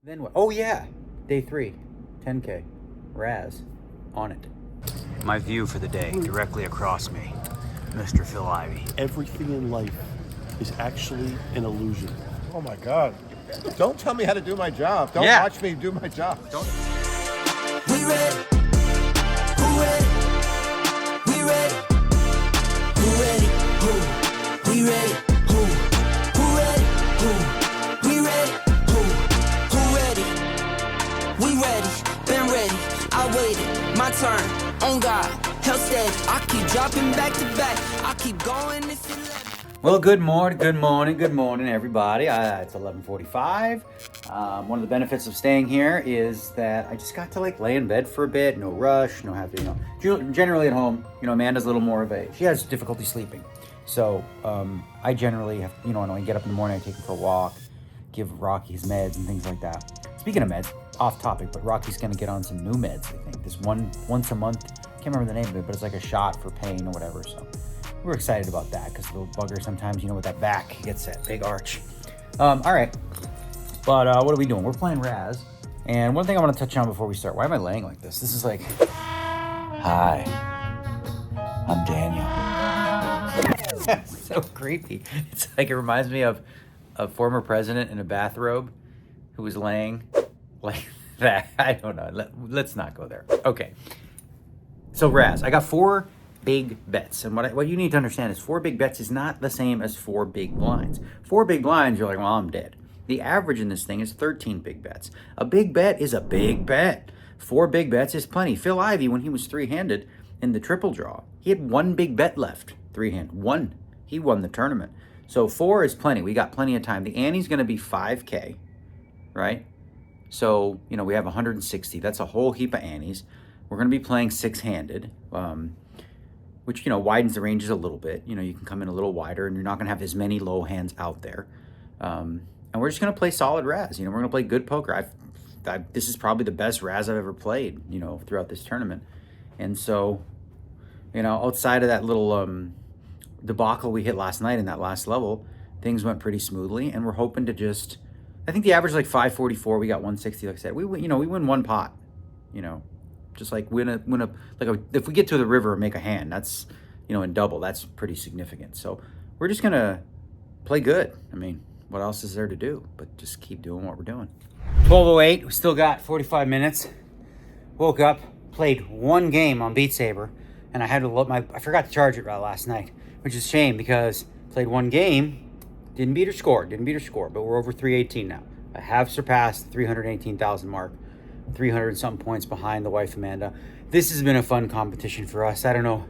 Then what? Oh yeah, day 3, 10K, Razz, on it. My view for the day, directly across me, Mr. Phil Ivey. Everything in life is actually an illusion. Oh my God. Don't tell me how to do my job. Don't watch me do my job. Don't. We ready. Who ready? We ready. Who ready? Who? We ready. Who? Who ready? Who? We ready. Who? Who ready? We ready. Been ready. I waited. My turn. On God. Hell steady. I keep dropping back to back. I keep going if you let me. Well, good morning, everybody. It's 11:45. One of the benefits of staying here is that I just got to lay in bed for a bit. No rush, no have to, generally at home, Amanda's a little more of she has difficulty sleeping. So I generally have, when I get up in the morning, I take him for a walk, give Rocky his meds and things like that. Speaking of meds, off topic, but Rocky's going to get on some new meds, I think. This once a month, can't remember the name of it, but it's like a shot for pain or whatever, so. We're excited about that because the little bugger sometimes, with that back, he gets that big arch. All right. But what are we doing? We're playing Razz. And one thing I want to touch on before we start. Why am I laying like this? This is like, hi, I'm Daniel. So creepy. It's like, it reminds me of a former president in a bathrobe who was laying like that. I don't know. Let's not go there. Okay. So Razz, I got 4 big bets. And what you need to understand is 4 big bets is not the same as 4 big blinds. 4 big blinds, you're like, well, I'm dead. The average in this thing is 13 big bets. A big bet is a big bet. 4 big bets is plenty. Phil Ivey, when he was 3-handed in the triple draw, he had 1 big bet left. 3-hand. 1. He won the tournament. So 4 is plenty. We got plenty of time. The ante's going to be 5K, right? So, we have 160. That's a whole heap of antes. We're going to be playing 6-handed. Which, widens the ranges a little bit. You can come in a little wider and you're not going to have as many low hands out there. And we're just going to play solid Razz. We're going to play good poker. This is probably the best Razz I've ever played, throughout this tournament. And so, outside of that little debacle we hit last night in that last level, things went pretty smoothly. And we're hoping to I think the average is like 544. We got 160, like I said. We win 1 pot, just like if we get to the river and make a hand, that's, in double, that's pretty significant. So we're just going to play good. I mean, what else is there to do but just keep doing what we're doing? 12:08, we still got 45 minutes. Woke up, played 1 game on Beat Saber, and I had to I forgot to charge it last night, which is a shame because played 1 game, didn't beat her score, but we're over 318 now. I have surpassed the 318,000 mark. 300 something points behind the wife Amanda. This has been a fun competition for us. I don't know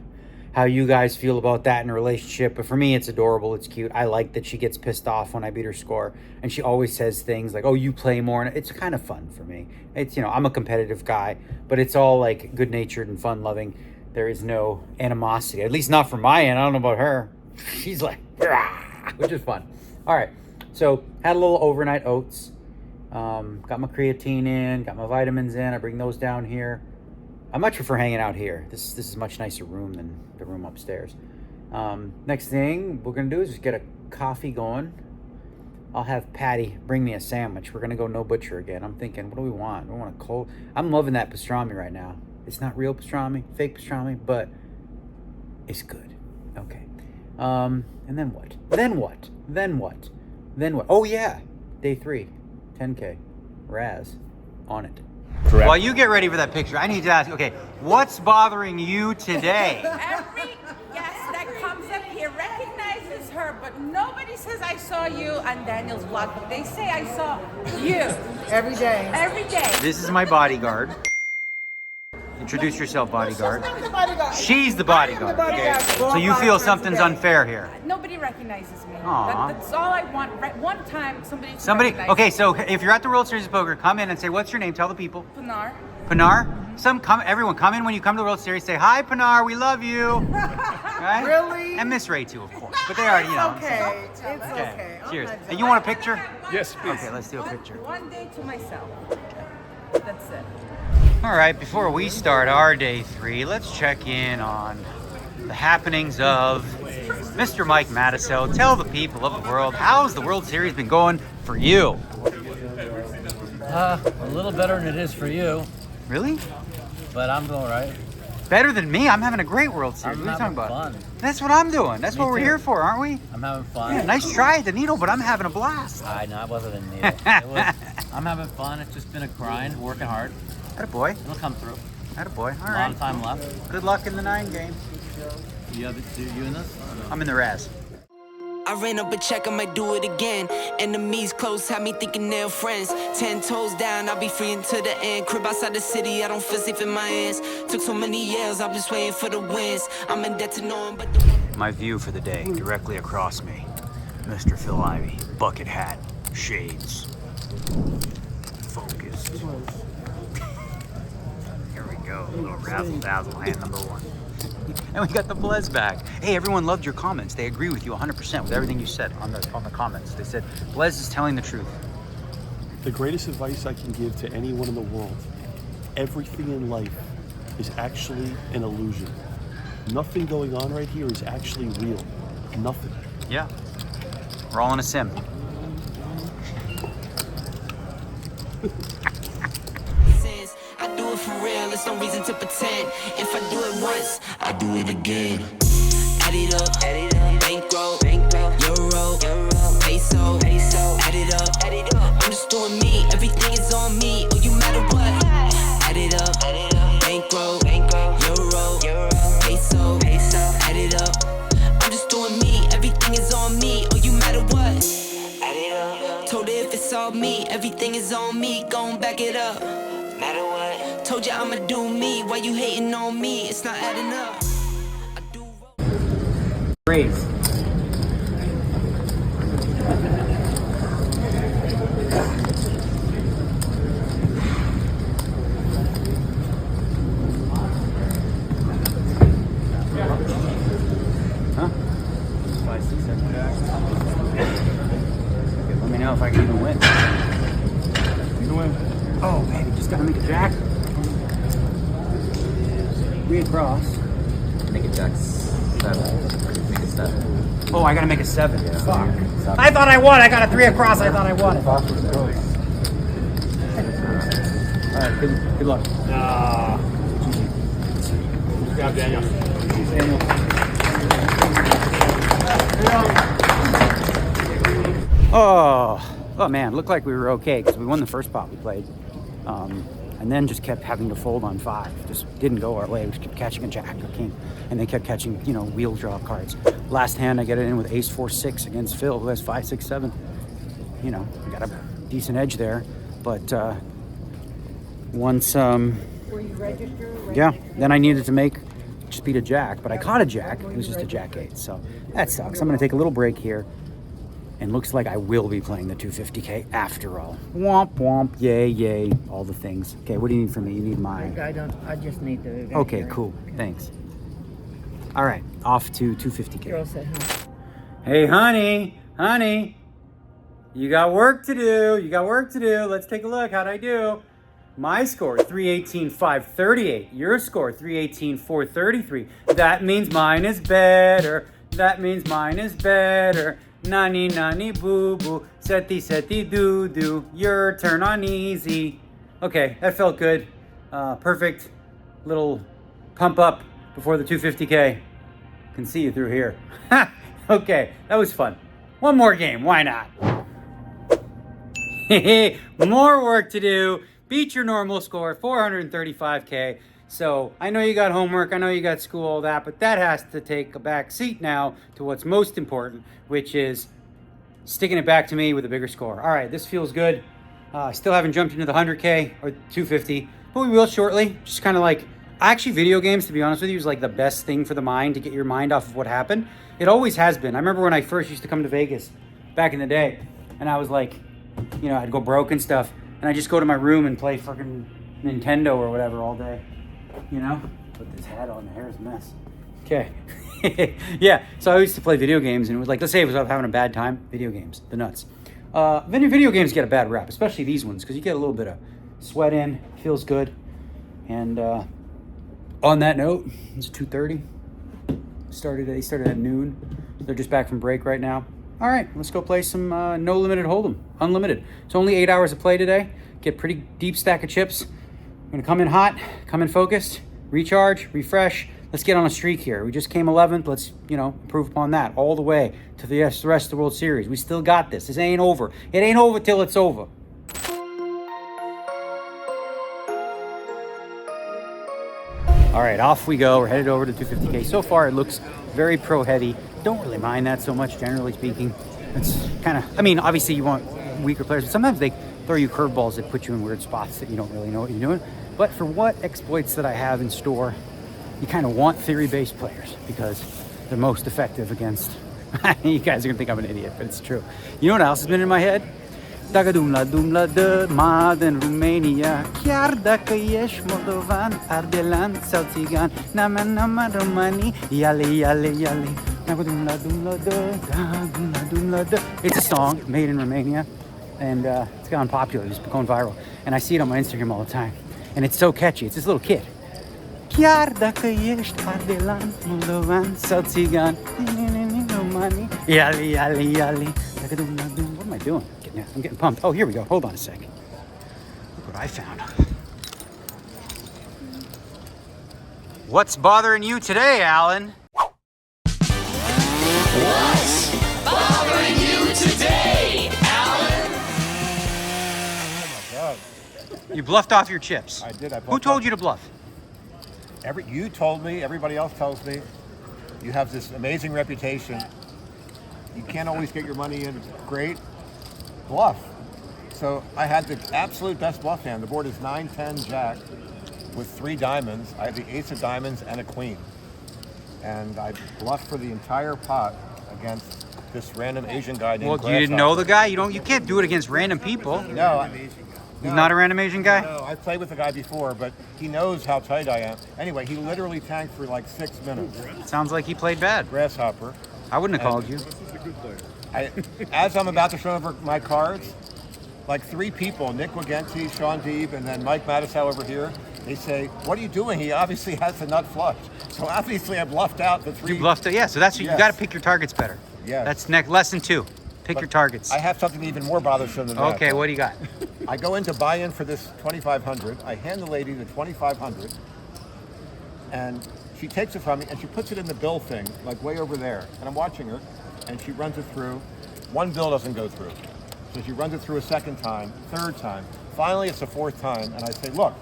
how you guys feel about that in a relationship, but for me it's adorable, it's cute. I like that she gets pissed off when I beat her score, and she always says things like, oh, you play more, and it's kind of fun for me. It's, I'm a competitive guy, but it's all like good-natured and fun-loving. There is no animosity, at least not from my end. I don't know about her. She's like, rah, which is fun. All right, so had a little overnight oats. Got my creatine in, got my vitamins in. I bring those down here. I much prefer hanging out here. This is a much nicer room than the room upstairs. Next thing we're gonna do is just get a coffee going. I'll have Patty bring me a sandwich. We're gonna go no butcher again. I'm thinking, what do we want? We want a cold. I'm loving that pastrami right now. It's not real pastrami, fake pastrami, but it's good. Okay. And then what? Then what? Oh yeah, day 3. 10K, Razz, on it. Correct. While you get ready for that picture, I need to ask, okay, what's bothering you today? Every guest that comes up here recognizes her, but nobody says I saw you on Daniel's vlog. They say I saw you. Every day. Every day. This is my bodyguard. Introduce yourself, bodyguard. She's not the bodyguard. She's the bodyguard. I am the bodyguard. Okay. So you feel something's unfair here? Nobody recognizes me. Aw. That's all I want. One time, somebody. Okay, so if you're at the World Series of Poker, come in and say, what's your name? Tell the people. Pinar. Everyone come in when you come to the World Series. Say, hi, Pinar, we love you. Right? Really? And Miss Ray too, of course. But they already know. Okay. It's okay. Cheers. Okay. And you want a picture? Yes, please. Okay, let's do a picture. One day to myself. That's it. All right, before we start our day 3, let's check in on the happenings of Mr. Mike Matusow. Tell the people of the world, how's the World Series been going for you? A little better than it is for you, Really? but I'm all right. Better than me? I'm having a great World Series. I'm What are you talking having about? fun. That's what I'm doing. That's Me what we're too. here for, aren't we? I'm having fun. Yeah, nice try at the needle, but I'm having a blast. I know, I wasn't in needle. I'm having fun. It's just been a grind, working hard. Attaboy. It'll come through. Attaboy. All A lot right. of time left. Good luck in the 9 game. You in this? I'm in the Razz. I ran up a check, I might do it again. Enemies close, had me thinking they're friends. 10 toes down, I'll be free until the end. Crib outside the city, I don't feel safe in my hands. Took so many years, I'm just waiting for the wins. I'm in debt to no one but the... My view for the day, directly across me. Mr. Phil Ivey, bucket hat, shades. Focused. Here we go, little razzle dazzle hand number 1. And we got the Blez back. Hey, everyone loved your comments. They agree with you 100% with everything you said on the comments. They said, Blez is telling the truth. The greatest advice I can give to anyone in the world, everything in life is actually an illusion. Nothing going on right here is actually real. Nothing. Yeah. We're all in a sim. sins. I do it for real, there's no reason to pretend. If I do it once, I do it again. Add it up, bankroll, euro, peso, add it up. I'm just doing me, everything is on me, oh you matter what. Add it up, bankroll, euro, peso, add it up. I'm just doing me, everything is on me, oh you matter what. Add it up. Told her if it's all me, everything is on me, gon' back it up. Matter what. Told you I'ma do me, why you hating on me? It's not adding up. I do. Razz. Huh? 5, 6, 7 jacks. Okay, let me know if I can even win. You can win. Oh, baby, just gotta make a jack. 3 across. Make it jack 7. Make it 7. Oh, I gotta make a 7. Yeah. Fuck. I thought I won. I got a 3 across. I thought I won. Alright, good luck. Good job, Daniel. Oh man, looked like we were okay because we won the first pot we played. And then just kept having to fold on 5. Just didn't go our way. We just kept catching a jack or king. And they kept catching, you know, wheel draw cards. Last hand, I get it in with ace 4 6 against Phil, who has 5 6 7. You know, we got a decent edge there. But once, Were you registered? yeah, then I needed to just beat a jack. But I caught a jack. It was just a jack 8. So that sucks. I'm going to take a little break here. And looks like I will be playing the 250K after all. Womp womp, yay, yay, all the things. Okay, what do you need from me? You need mine. I just need the. Okay, cool. Thanks. All right, off to 250K. Girl said, Hey, honey, you got work to do. Let's take a look. How'd I do? My score, 318, 538. Your score, 318, 433. That means mine is better. Nani, nani, boo, boo. Seti, seti, doo, doo. Your turn on easy. Okay, that felt good. Perfect little pump up before the 250K. Can see you through here. Okay, that was fun. One more game, why not? More work to do. Beat your normal score, 435K. So I know you got homework, I know you got school, all that, but that has to take a back seat now to what's most important, which is sticking it back to me with a bigger score. All right, this feels good. Still haven't jumped into the 100K or 250, but we will shortly. Just kind of like, actually video games, to be honest with you, is like the best thing for the mind, to get your mind off of what happened. It always has been. I remember when I first used to come to Vegas back in the day, and I was like, you know, I'd go broke and stuff, and I'd just go to my room and play fucking Nintendo or whatever all day. You know, put this hat on, the hair is a mess. Okay. Yeah, so I used to play video games, and it was like, let's say I was having a bad time, video games, the nuts. Video games get a bad rap, especially these ones, because you get a little bit of sweat in, feels good. And on that note, it's 2:30. They started at noon. They're just back from break right now. All right, let's go play some No Limited Hold'em, unlimited. It's only 8 hours of play today. get pretty deep stack of chips. I'm gonna come in hot, come in focused, recharge, refresh. Let's get on a streak here. We just came 11th. Let's, improve upon that all the way to the rest of the World Series. We still got this. This ain't over. It ain't over till it's over. All right, off we go. We're headed over to 250K. So far, it looks very pro heavy. Don't really mind that so much, generally speaking. It's kind of, obviously you want weaker players, but sometimes they throw you curveballs that put you in weird spots that you don't really know what you're doing. But for what exploits that I have in store, you kind of want theory-based players because they're most effective against, you guys are gonna think I'm an idiot, but it's true. You know what else has been in my head? Dagadumla dumla de Maden Romania Chiarda că ești moldovan Ardelan sau țigan Nama nama romani Yale yale yale Dagadumla dumla de. It's a song made in Romania and it's gone popular, it's going viral, and I see it on my Instagram all the time, and it's so catchy. It's this little kid. Chiar dacă ești ardelan, moldovan sau țigan Romani Yale yale yale. What am I doing? I'm getting pumped. Oh, here we go. Hold on a sec. Look what I found. What's bothering you today, Alan? What's bothering you today, Alan? Oh You bluffed off your chips. I did. Who told you to bluff? You told me. Everybody else tells me. You have this amazing reputation. You can't always get your money in. Great. Bluff. So I had the absolute best bluff hand. The board is 9-10 jack with 3 diamonds. I have the ace of diamonds and a queen. And I bluffed for the entire pot against this random Asian guy named Well, you didn't know the guy? You can't do it against random people. No. He's not a random Asian guy? No, I've played with the guy before, but he knows how tight I am. Anyway, he literally tanked for like 6 minutes. Sounds like he played bad. Grasshopper. I wouldn't have called you. As I'm about to show over my cards, like 3 people, Nick Wagenti, Sean Deeb, and then Mike Matusow over here, they say, what are you doing? He obviously has the nut flush. So obviously I bluffed out the 3. You bluffed it, yeah. So that's Yes. you got to pick your targets better. Yes. That's lesson 2. Pick your targets. I have something even more bothersome than that. Okay, what do you got? I go in to buy in for this 2,500. I hand the lady the 2,500, and she takes it from me and she puts it in the bill thing, like way over there. And I'm watching her, and she runs it through. 1 bill doesn't go through. So she runs it through a 2nd time, 3rd time. Finally, it's the 4th time, and I say, look,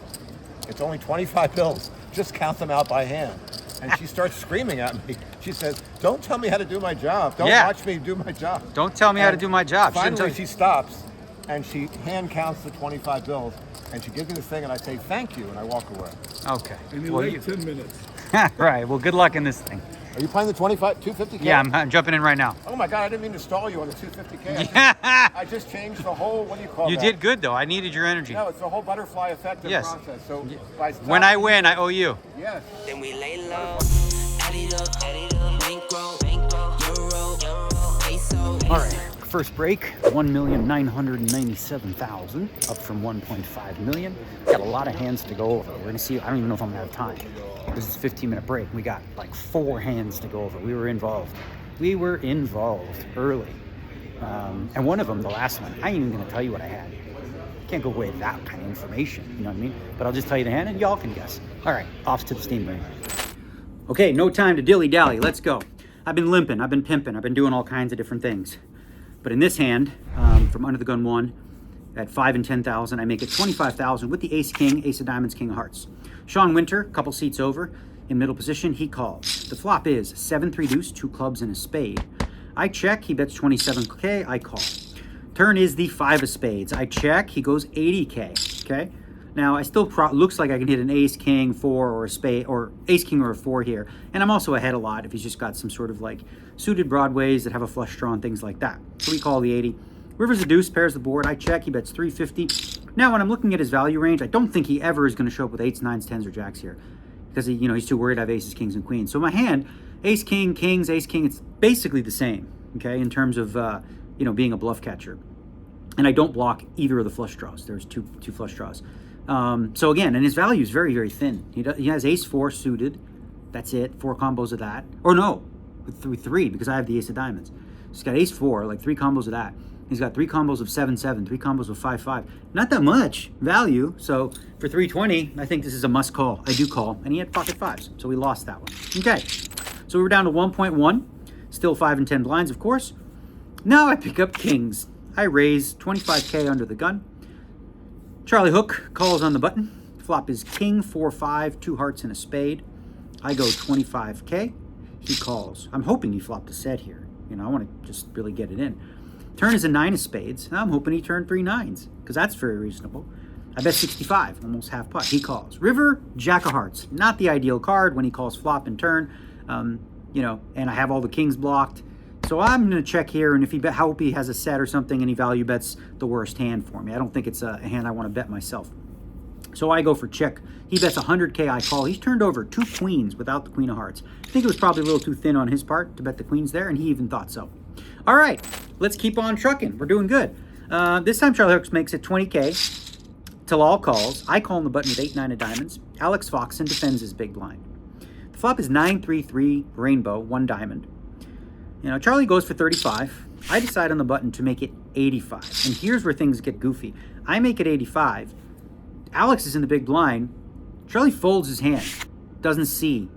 it's only 25 bills. Just count them out by hand. And she starts screaming at me. She says, don't tell me how to do my job. Don't watch me do my job. Don't tell me how to do my job. Finally, she stops, and she hand counts the 25 bills, and she gives me this thing, and I say, thank you, and I walk away. Okay. And you wait 10 minutes. Right. Well, good luck in this thing. Are you playing the 250K? Yeah, I'm jumping in right now. Oh my God, I didn't mean to stall you on the 250K. I just changed the whole, what do you call You that? did good, though. I needed your energy. No, it's the whole butterfly effect of Yes. process. So by When I win, I owe you. Yes. Then we lay low. Add it up, bankroll, euro, peso. All right. First break, 1,997,000, up from 1.5 million. Got a lot of hands to go over. We're gonna see. I don't even know if I'm gonna have time. This is a 15-minute break. We got like 4 hands to go over. We were involved early. And one of them, the last one, I ain't even gonna tell you what I had. Can't go away with that kind of information, you know what I mean? But I'll just tell you the hand and y'all can guess. All right, off to the steam room. Okay, no time to dilly-dally, let's go. I've been limping, I've been pimping, I've been doing all kinds of different things. But in this hand, from under the gun 1, at 5 and 10,000, I make it 25,000 with the ace king, ace of diamonds, king of hearts. Sean Winter, a couple seats over, in middle position, he calls. The flop is 7-3 deuce, 2 clubs and a spade. I check, he bets 27K, I call. Turn is the 5 of spades. I check, he goes 80K, okay? Now, I still looks like I can hit an ace, king, 4, or a spade, or ace, king, or a 4 here. And I'm also ahead a lot if he's just got some sort of like suited broadways that have a flush draw and things like that. So we call the 80. River's a deuce, pairs the board. I check, he bets 350. Now, when I'm looking at his value range, I don't think he ever is going to show up with 8s, 9s, 10s, or jacks here. Because he's too worried I have aces, kings, and queens. So my hand, ace, king, kings, ace, king, it's basically the same, okay, in terms of, being a bluff catcher. And I don't block either of the flush draws. There's two flush draws. So again, and his value is very, very thin. He has ace 4 suited. That's it. 4 combos of that. Or no, with 3 because I have the ace of diamonds. He's got ace 4, like 3 combos of that. He's got 3 combos of 7-7, 3 combos of 5-5. Not that much value. So for 320, I think this is a must call. I do call. And he had pocket 5s, so we lost that one. Okay, so we're down to 1.1. Still 5 and 10 blinds, of course. Now I pick up kings. I raise 25K under the gun. Charlie Hook calls on the button. Flop is king, 4-5, 2 hearts and a spade. I go 25K. He calls. I'm hoping he flopped a set here. You know, I want to just really get it in. Turn is a 9 of spades. I'm hoping he turned 3 9s, because that's very reasonable. I bet 65, almost half pot. He calls. River, jack of hearts. Not the ideal card when he calls flop and turn. You know, and I have all the kings blocked. So I'm going to check here, and if he hope he has a set or something and he value bets the worst hand for me. I don't think it's a hand I want to bet myself. So I go for check. He bets 100K, I call. He's turned over 2 queens without the queen of hearts. I think it was probably a little too thin on his part to bet the queens there, and he even thought so. All right, let's keep on trucking. We're doing good. This time Charlie Hooks makes it 20K till all calls. I call on the button with 8-9 of diamonds. Alex Foxen defends his big blind. The flop is 9-3-3 rainbow, 1 diamond. You know, Charlie goes for 35. I decide on the button to make it 85. And here's where things get goofy. I make it 85. Alex is in the big blind. Charlie folds his hand. Doesn't see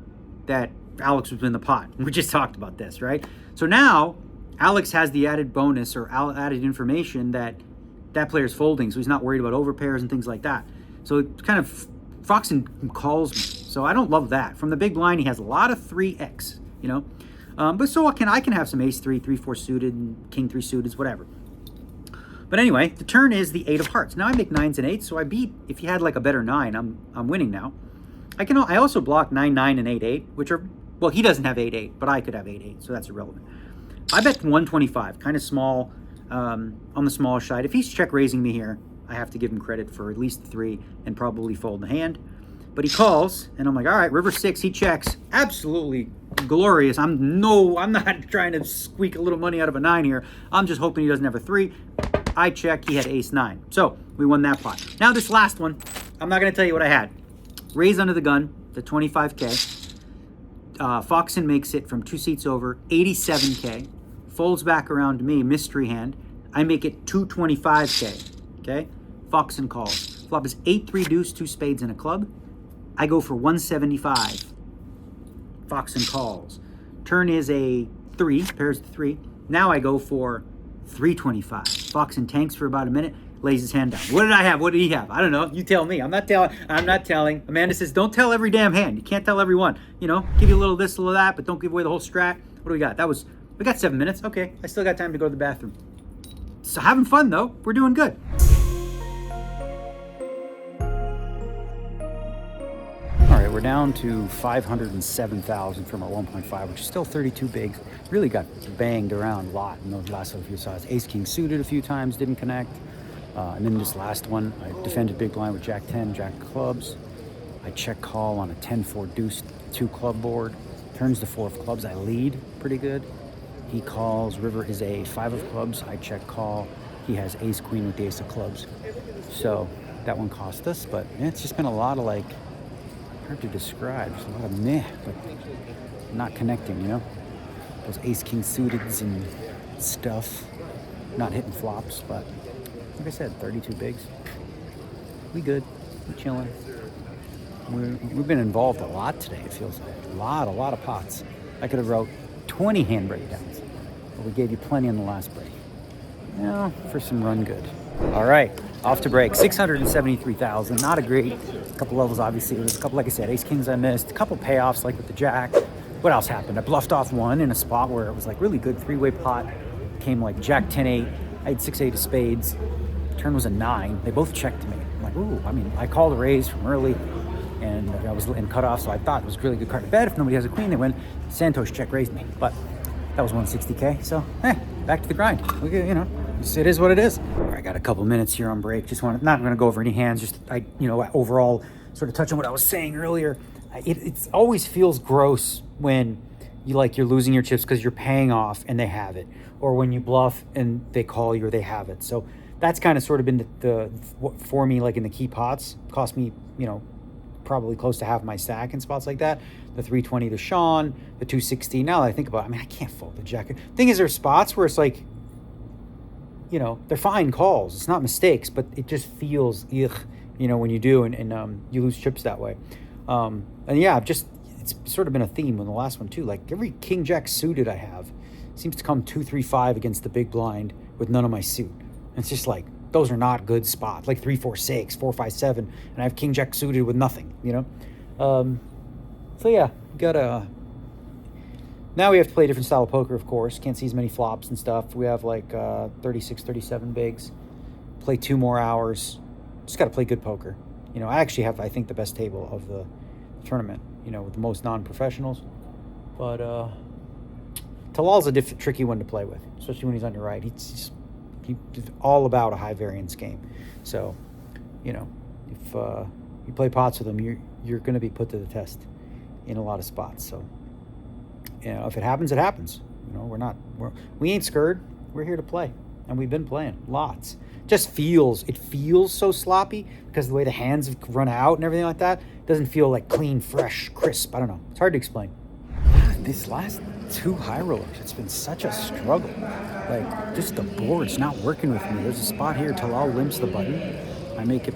that Alex was in the pot. We just talked about this, right? So now Alex has the added bonus or added information that that player's folding, so he's not worried about overpairs and things like that. So it kind of Foxen calls me. So I don't love that. From the big blind, he has a lot of 3x, you know. But so I can have some ace 3, 3-4 suited, and king 3 suited, whatever. But anyway, the turn is the 8 of hearts. Now I make 9s and 8s, so I beat. If he had like a better 9, I'm winning now. I also block 9-9 and 8-8, which are, well, he doesn't have 8-8, but I could have 8-8, so that's irrelevant. I bet 125, kind of small, on the smaller side. If he's check raising me here, I have to give him credit for at least 3 and probably fold the hand. But he calls, and I'm like, all right, river 6, he checks. Absolutely glorious. I'm not trying to squeak a little money out of a 9 here. I'm just hoping he doesn't have a 3. I check, he had ace 9. So we won that pot. Now this last one, I'm not going to tell you what I had. Raise under the gun, the 25K. Foxen makes it from 2 seats over, 87K. Folds back around to me, mystery hand. I make it 225K, okay? Foxen calls. Flop is 8-3 deuce, 2 spades and a club. I go for 175. Foxen calls. Turn is a 3, pairs the 3. Now I go for 325. Foxen tanks for about a minute, lays his hand down. What did I have? What did he have? I don't know. You tell me. I'm not telling. Amanda says, don't tell every damn hand. You can't tell every one. You know, give you a little this, a little that, but don't give away the whole strat. What do we got? We got 7 minutes. Okay, I still got time to go to the bathroom. So having fun though. We're doing good. All right, we're down to 507,000 from our 1.5, which is still 32 big. Really got banged around a lot in those last few sides. Ace King suited a few times, didn't connect. And then this last one, I defended big blind with Jack 10, Jack clubs. I check call on a 10-4 deuce 2 club board. Turns to 4 of clubs. I lead pretty good. He calls. River is a 5 of clubs. I check call. He has ace queen with the ace of clubs. So that one cost us, but it's just been a lot of like, hard to describe. There's a lot of meh, but not connecting, you know? Those ace king suiteds and stuff. Not hitting flops, but like I said, 32 bigs. We good. We chilling. We've been involved a lot today, it feels like. A lot of pots. I could have wrote 20 hand breakdowns, but we gave you plenty in the last break. Now for some run good. All right, off to break. 673,000. Not a great couple levels, obviously. There was a couple, like I said, ace kings I missed. A couple payoffs, like with the jack. What else happened? I bluffed off one in a spot where it was like really good 3-way pot. Came like jack 10-8. I had 6-8 of spades. Turn was a 9. They both checked me. I'm like, ooh. I mean, I called a raise from early, and I was in cutoff, so I thought it was a really good card to bet. If nobody has a queen, they win. Santos check raised me, but that was 160K. So, back to the grind. Look at, you know, it is what it is. I got a couple minutes here on break. Not going to go over any hands. Just overall, sort of touch on what I was saying earlier. It always feels gross when you're losing your chips because you're paying off and they have it, or when you bluff and they call you or they have it. So that's kind of sort of been the for me, like in the key pots, cost me, probably close to half my stack in spots like that. The 320 to Sean, the 260. Now that I think about it, I can't fold the jack. Thing is, there's spots where it's like, you know, they're fine calls. It's not mistakes, but it just feels, ugh, you know, when you do, and you lose chips that way. And yeah, it's sort of been a theme in the last one too. Like every king jack suited I have seems to come 2-3-5 against the big blind with none of my suit. And it's just like, those are not good spots. Like 3-4-6, 4-5-7, and I have king jack suited with nothing, you know? So yeah, now we have to play a different style of poker, of course. Can't see as many flops and stuff. We have like 36, 37 bigs. Play 2 more hours. Just got to play good poker. You know, I actually have, I think, the best table of the tournament, you know, with the most non-professionals. But Talal's a tricky one to play with, especially when he's on your right. He's all about a high variance game. So, you know, if you play pots with him, you're going to be put to the test in a lot of spots. So, you know, if it happens, it happens. You know, we ain't scared. We're here to play, and we've been playing lots. It feels so sloppy because of the way the hands have run out and everything like that. It doesn't feel like clean, fresh, crisp. I don't know. It's hard to explain. This last 2 high rollers, it's been such a struggle. Like, just the board's not working with me. There's a spot here, Talal limps the button. I make it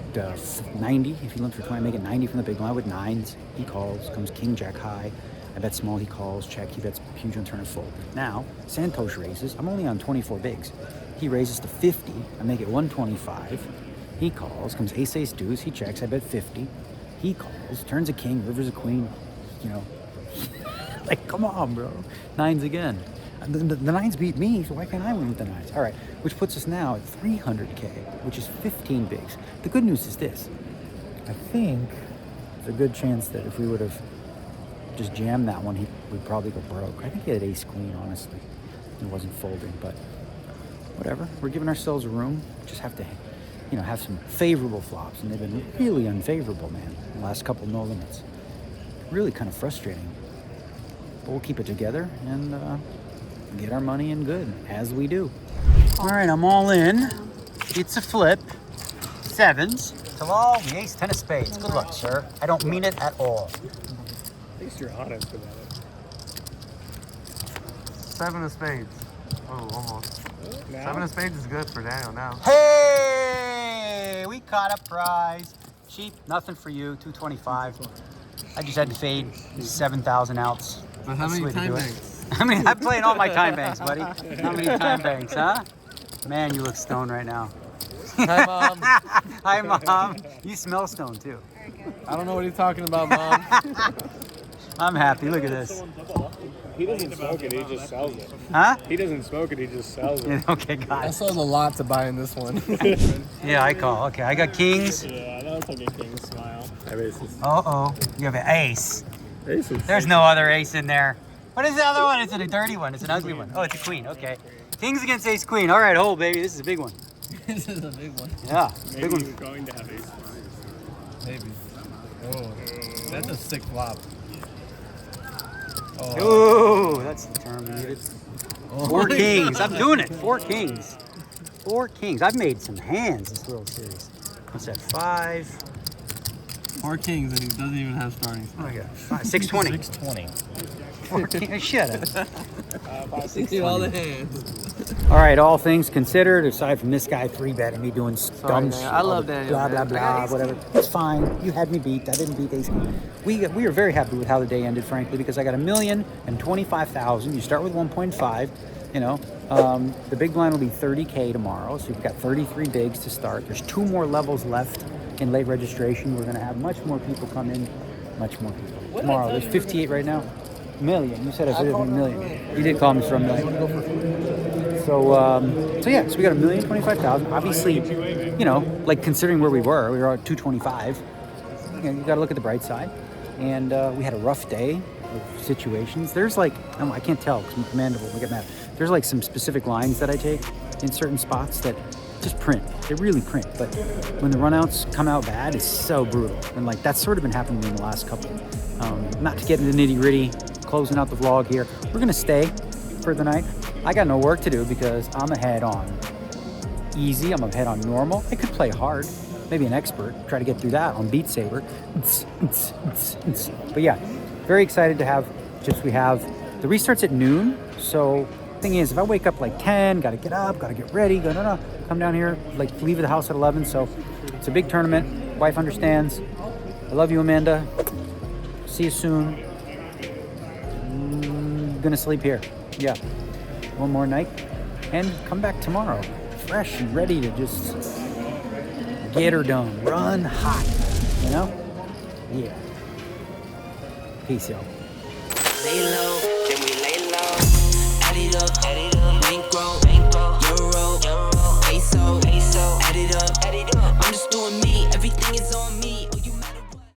90. If he limps for 20, I make it 90 from the big blind with 9s. He calls, comes king jack high. I bet small, he calls, check, he bets huge on turn and fold. Now, Santosh raises. I'm only on 24 bigs. He raises to 50. I make it 125. He calls, comes ace, ace, deuce. He checks, I bet 50. He calls, turns a king, rivers a queen. You know, like, come on, bro. 9s again. The 9s beat me, so why can't I win with the 9s? All right, which puts us now at 300K, which is 15 bigs. The good news is this. I think there's a good chance that if we would have just jammed that one, we'd probably go broke. I think he had ace queen, honestly. He wasn't folding, but whatever. We're giving ourselves room. Just have to, you know, have some favorable flops, and they've been really unfavorable, man. The last couple no limits. Really kind of frustrating. But we'll keep it together and get our money in good, as we do. All right, I'm all in. It's a flip. 7s. Talal, the ace, 10 of spades. Good luck, sir. I don't mean it at all. At least you're honest about it. 7 of spades. Oh, almost. Now? 7 of spades is good for Daniel now. Hey, we caught a prize. Cheap, nothing for you, 225. I just had to fade 7,000 outs. But how many time banks? I mean, I'm playing all my time banks, buddy. How many time banks, huh? Man, you look stoned right now. Hi, Mom. Hi, Mom. You smell stoned, too. I don't know what he's talking about, Mom. I'm happy. Look at this. He doesn't smoke it, he just sells it. Huh? He doesn't smoke it, he just sells it. Okay, got I it. sold a lot to buy in this one. Yeah, I call. Okay, I got kings. Yeah, that's like a king smile. I have aces. Uh-oh. You have an ace. Aces. There's no other ace in there. What is the other one? It's a dirty one. It's an ugly one. Oh, it's a queen. Okay. Kings against ace queen. All right, hold, baby. This is a big one. This is a big one. Yeah, Maybe big one. you're going to have ace. Maybe. Oh, that's a sick flop. Oh, that's the term needed. 4 kings. I'm doing it. 4 kings. 4 kings. I've made some hands this World Series. What's that? 5. 4 kings and he doesn't even have starting. Oh, yeah. 620. 620. 4 kings. Shut up. 60 all the hands. All right, all things considered, aside from this guy 3-betting me doing dumb shit. I love Daniel. Blah, blah, blah, whatever. It's fine. You had me beat. I didn't beat ace. We are very happy with how the day ended, frankly, because I got $1,025,000. You start with 1.5. You know, the big blind will be 30K tomorrow, so you've got 33 bigs to start. There's 2 more levels left in late registration. We're going to have much more people come in. Much more people. Tomorrow, there's 58 right now. Million. You said I should have been a million. You did call me for a million. So yeah, so we got $1,025,000. Obviously, you know, like considering where we were at 225. You know, you got to look at the bright side. And we had a rough day of situations. There's like, I can't tell because I'm commandable. I get mad. There's like some specific lines that I take in certain spots that just print. They really print. But when the runouts come out bad, it's so brutal. And like that's sort of been happening in the last couple. Not to get into nitty gritty. Closing out the vlog here. We're gonna stay for the night. I got no work to do because I'm ahead on easy. I'm ahead on normal. I could play hard, maybe an expert. Try to get through that on Beat Saber. But yeah, very excited to have. Just we have the restarts at noon, so thing is, if I wake up like 10, gotta get up, gotta get ready, come down here, like leave the house at 11. So it's a big tournament. Wife understands. I love you, Amanda. See you soon. Gonna sleep here. Yeah. One more night and come back tomorrow. Fresh and ready to just get her done. Run hot. You know? Yeah. Peace, y'all. Lay low, then we lay low. Add it up,